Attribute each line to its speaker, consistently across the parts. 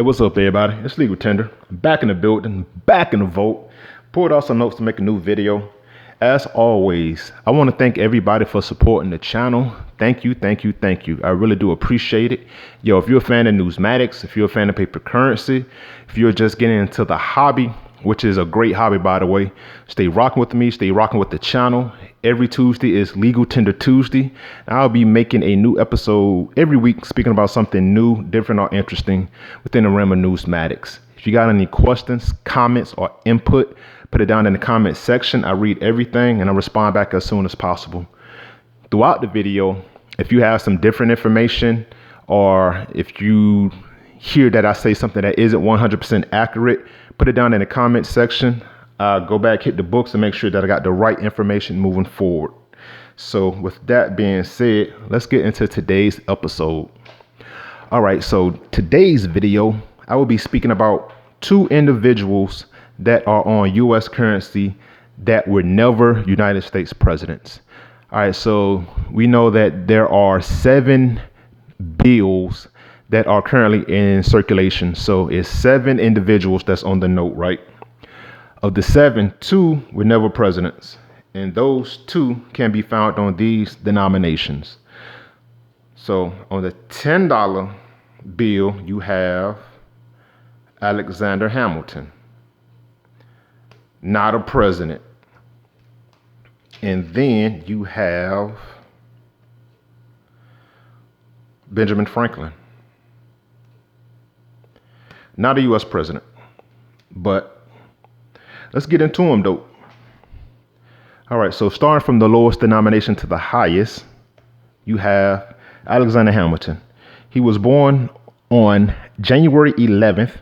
Speaker 1: Hey, what's up, everybody? It's Legal Tender. Back in the building, back in the vote. Pulled out some notes to make a new video. As always, I want to thank everybody for supporting the channel. Thank you, thank you, thank you. I really do appreciate it. Yo, if you're a fan of numismatics, if you're a fan of paper currency, if you're just getting into the hobby, which is a great hobby, by the way, stay rocking with me, stay rocking with the channel. Every Tuesday is Legal Tender Tuesday. I'll be making a new episode every week speaking about something new, different, or interesting within the realm of numismatics. If you got any questions, comments, or input, put it down in the comment section. I read everything and I respond back as soon as possible. Throughout the video, if you have some different information, or if you hear that I say something that isn't 100% accurate, put it down in the comment section. Go back, hit the books, and make sure that I got the right information moving forward. So with that being said, let's get into today's episode. All right, so today's video, I will be speaking about two individuals that are on U.S. currency that were never United States presidents. All right, so we know that there are 7 bills that are currently in circulation. So it's 7 individuals that's on the note, right? Of the 7, 2 were never presidents, and those 2 can be found on these denominations. So on the $10 bill, you have Alexander Hamilton, not a president. And then you have Benjamin Franklin, not a U.S. president, but let's get into them though. All right, so starting from the lowest denomination to the highest, you have Alexander Hamilton. He was born on January 11th,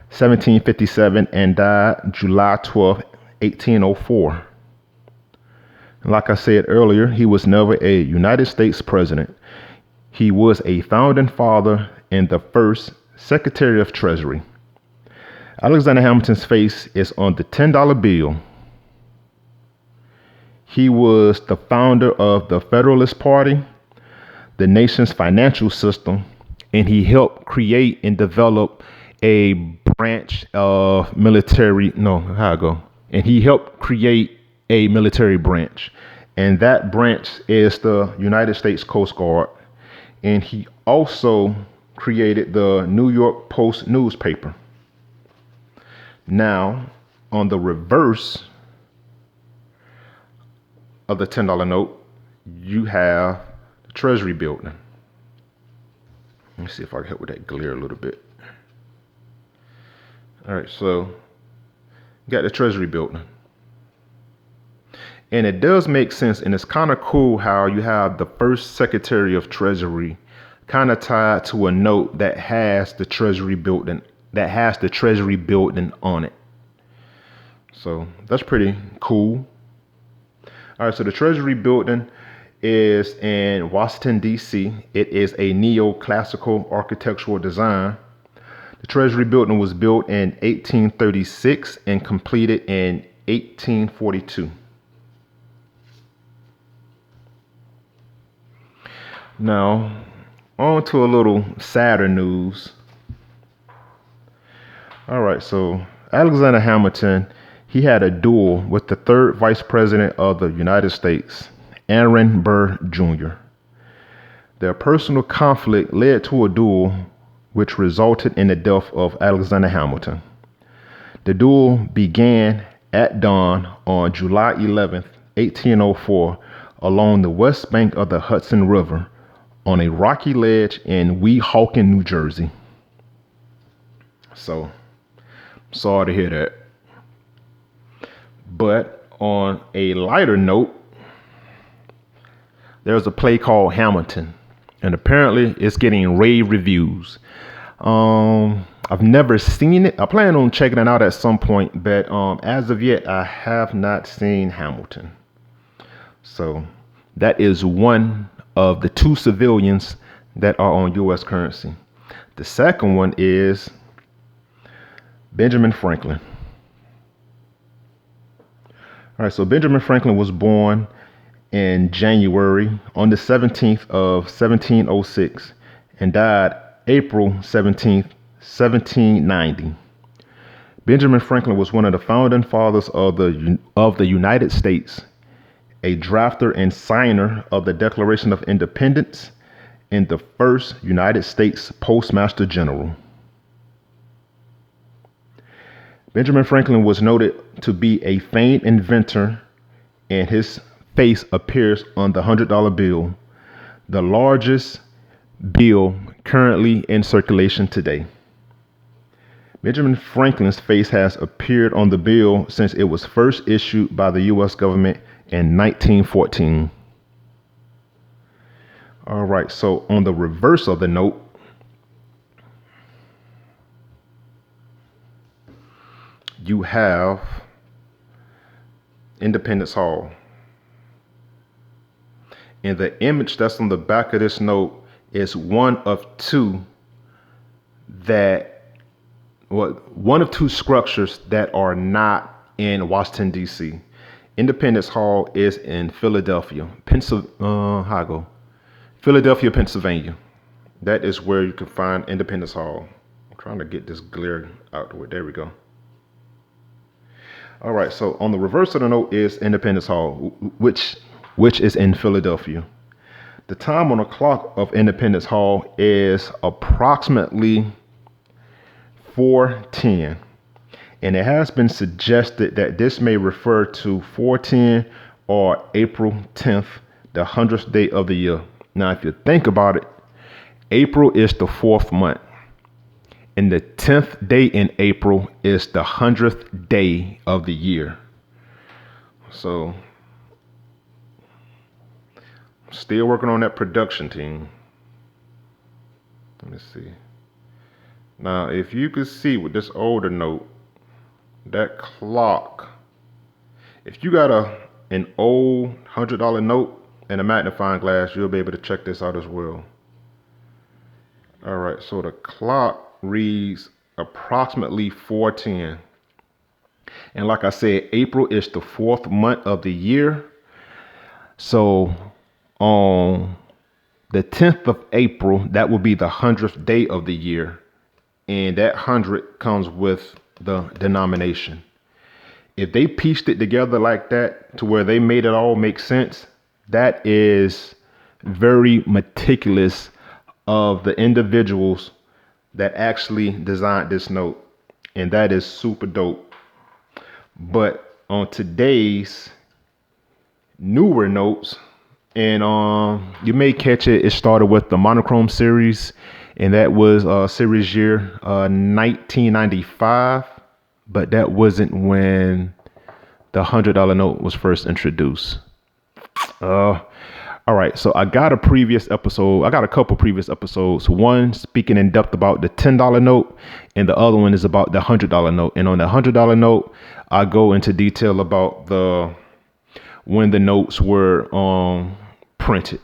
Speaker 1: 1757 and died July 12th, 1804. Like I said earlier, he was never a United States president. He was a founding father and the first Secretary of Treasury. Alexander Hamilton's face is on the $10 bill. He was the founder of the Federalist Party, the nation's financial system, and he helped create and develop a branch of military. And he helped create a military branch, and that branch is the United States Coast Guard. And he also created the New York Post newspaper. Now, on the reverse of the $10 note, you have the Treasury building. Let me see if I can help with that glare a little bit. All right, so you got the Treasury building. And it does make sense, and it's kind of cool how you have the first Secretary of Treasury kind of tied to a note that has the Treasury building, on it. So that's pretty cool. All right, so the Treasury building is in Washington, D.C. It is a neoclassical architectural design. The Treasury building was built in 1836 and completed in 1842. Now, on to a little sadder news. All right, so Alexander Hamilton, he had a duel with the 3rd Vice President of the United States, Aaron Burr Jr. Their personal conflict led to a duel which resulted in the death of Alexander Hamilton. The duel began at dawn on July 11th, 1804, along the west bank of the Hudson River, on a rocky ledge in Weehawken, New Jersey. So, sorry to hear that. But on a lighter note, there's a play called Hamilton, and apparently it's getting rave reviews. I've never seen it. I plan on checking it out at some point, but as of yet, I have not seen Hamilton. So that is one of the 2 civilians that are on U.S. currency. The second one is Benjamin Franklin. All right, so Benjamin Franklin was born in January on the 17th of 1706 and died April 17th, 1790. Benjamin Franklin was one of the founding fathers of the United States, a drafter and signer of the Declaration of Independence, and the first United States Postmaster General. Benjamin Franklin was noted to be a famed inventor, and his face appears on the $100 bill, the largest bill currently in circulation today. Benjamin Franklin's face has appeared on the bill since it was first issued by the U.S. government in 1914. All right, so on the reverse of the note, you have Independence Hall. And the image that's on the back of this note is one of two structures that are not in Washington, D.C. Independence Hall is in Philadelphia, Philadelphia, Pennsylvania. That is where you can find Independence Hall. I'm trying to get this glare out the way. There we go. All right, so on the reverse of the note is Independence Hall, which is in Philadelphia. The time on the clock of Independence Hall is approximately 4:10, and it has been suggested that this may refer to 4:10 or April 10th, the 100th day of the year. Now, if you think about it, April is the 4th month, and the 10th day in April is the 100th day of the year. So, still working on that production team. Let me see. Now, if you could see with this older note, that clock, if you got an old $100 note and a magnifying glass, you'll be able to check this out as well. All right, so the clock reads approximately 4:10. And like I said, April is the 4th month of the year. So on the 10th of April, that will be the 100th day of the year. And that 100 comes with the denomination. If they pieced it together like that to where they made it all make sense, that is very meticulous of the individuals that actually designed this note. And that is super dope. But on today's newer notes, and you may catch it, it started with the monochrome series, and that was series year 1995, but that wasn't when the $100 note was first introduced. All right, so I got a couple previous episodes, one speaking in depth about the $10 note, and the other one is about the $100 note. And on the $100 note, I go into detail about when the notes were printed.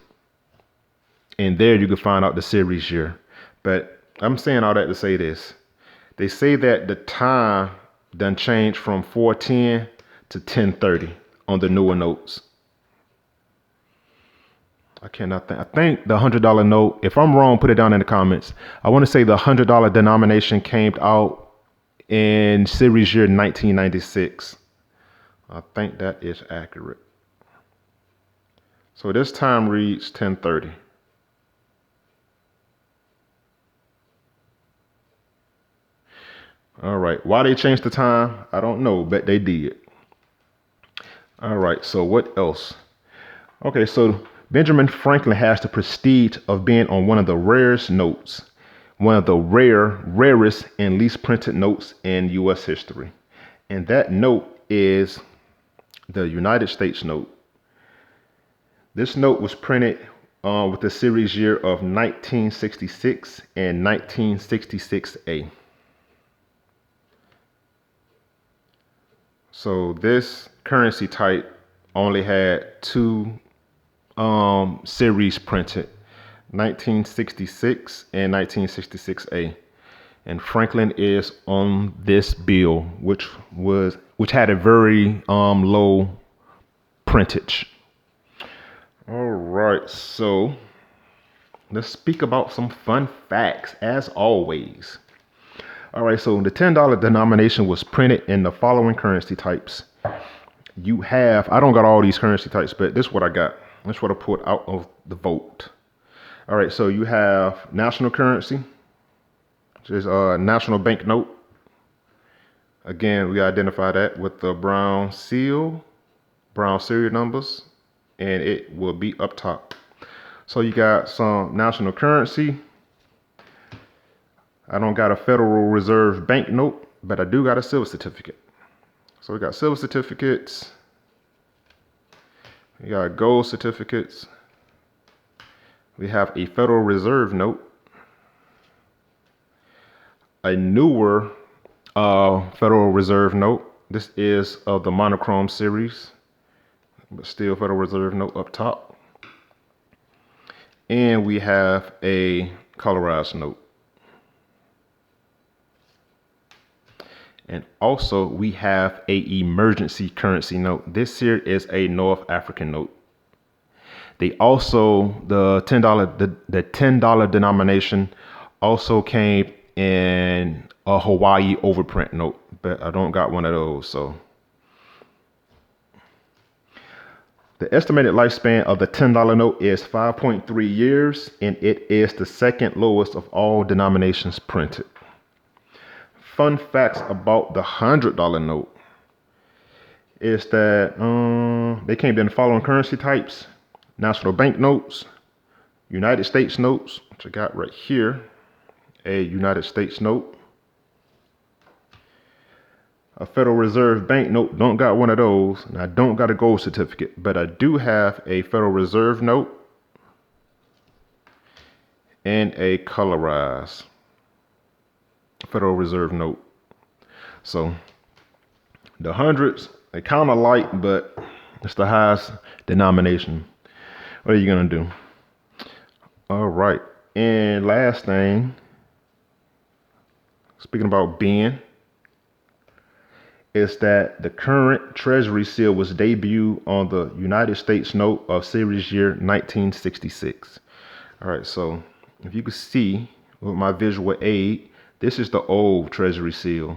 Speaker 1: And there you can find out the series year. But I'm saying all that to say this. They say that the time done changed from 4:10 to 10:30 on the newer notes. I think the $100 note, if I'm wrong, put it down in the comments. I want to say the $100 denomination came out in series year 1996. I think that is accurate. So this time reads 10:30. All right. Why they changed the time, I don't know, but they did. All right. So what else? Okay. So Benjamin Franklin has the prestige of being on one of the rarest notes, one of the rarest and least printed notes in U.S. history. And that note is the United States note. This note was printed with the series year of 1966 and 1966A. So this currency type only had two series printed, 1966 and 1966A. And Franklin is on this bill, which had a very low printage. All right, so let's speak about some fun facts as always. All right, so the $10 denomination was printed in the following currency types. You have, I don't got all these currency types, but this is what I got. That's what I pulled out of the vote. All right, so you have national currency, which is a national banknote. Again, we identify that with the brown seal, brown serial numbers, and it will be up top. So you got some national currency. I don't got a Federal Reserve banknote, but I do got a silver certificate. So we got silver certificates. We got gold certificates. We have a Federal Reserve note. A newer Federal Reserve note. This is of the monochrome series, but still Federal Reserve note up top. And we have a colorized note. And also we have a emergency currency note. This here is a North African note. They also, the $10 denomination also came in a Hawaii overprint note, but I don't got one of those. So the estimated lifespan of the $10 note is 5.3 years, and it is the second lowest of all denominations printed. Fun facts about the $100 note is that they came in the following currency types: national bank notes, United States notes, which I got right here, a United States note, a Federal Reserve bank note, don't got one of those, and I don't got a gold certificate, but I do have a Federal Reserve note and a colorized Federal Reserve note. So the hundreds, they kind of light, but it's the highest denomination. What are you gonna do? All right, and last thing, speaking about being, is that the current Treasury Seal was debuted on the United States note of series year 1966. All right, so if you can see with my visual aid, this is the old Treasury Seal.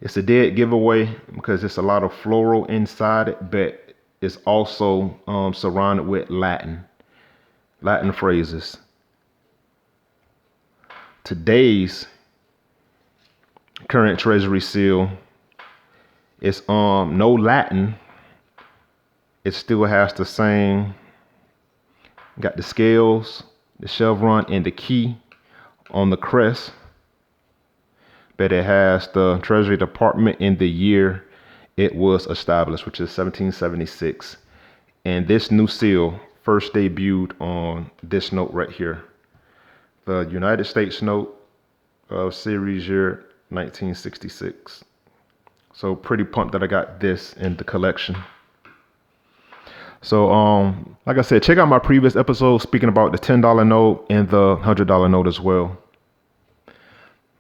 Speaker 1: It's a dead giveaway because it's a lot of floral inside it, but it's also surrounded with Latin phrases. Today's current Treasury Seal is no Latin. It still has the same, got the scales, the chevron, and the key on the crest, but it has the Treasury Department in the year it was established, which is 1776. And this new seal first debuted on this note right here, the United States note of series year 1966. So pretty pumped that I got this in the collection. So like I said, check out my previous episode speaking about the $10 note and the $100 note as well.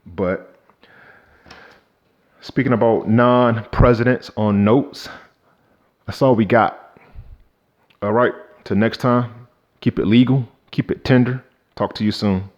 Speaker 1: But speaking about non-presidents on notes, that's all we got. All right, till next time, keep it legal, keep it tender. Talk to you soon.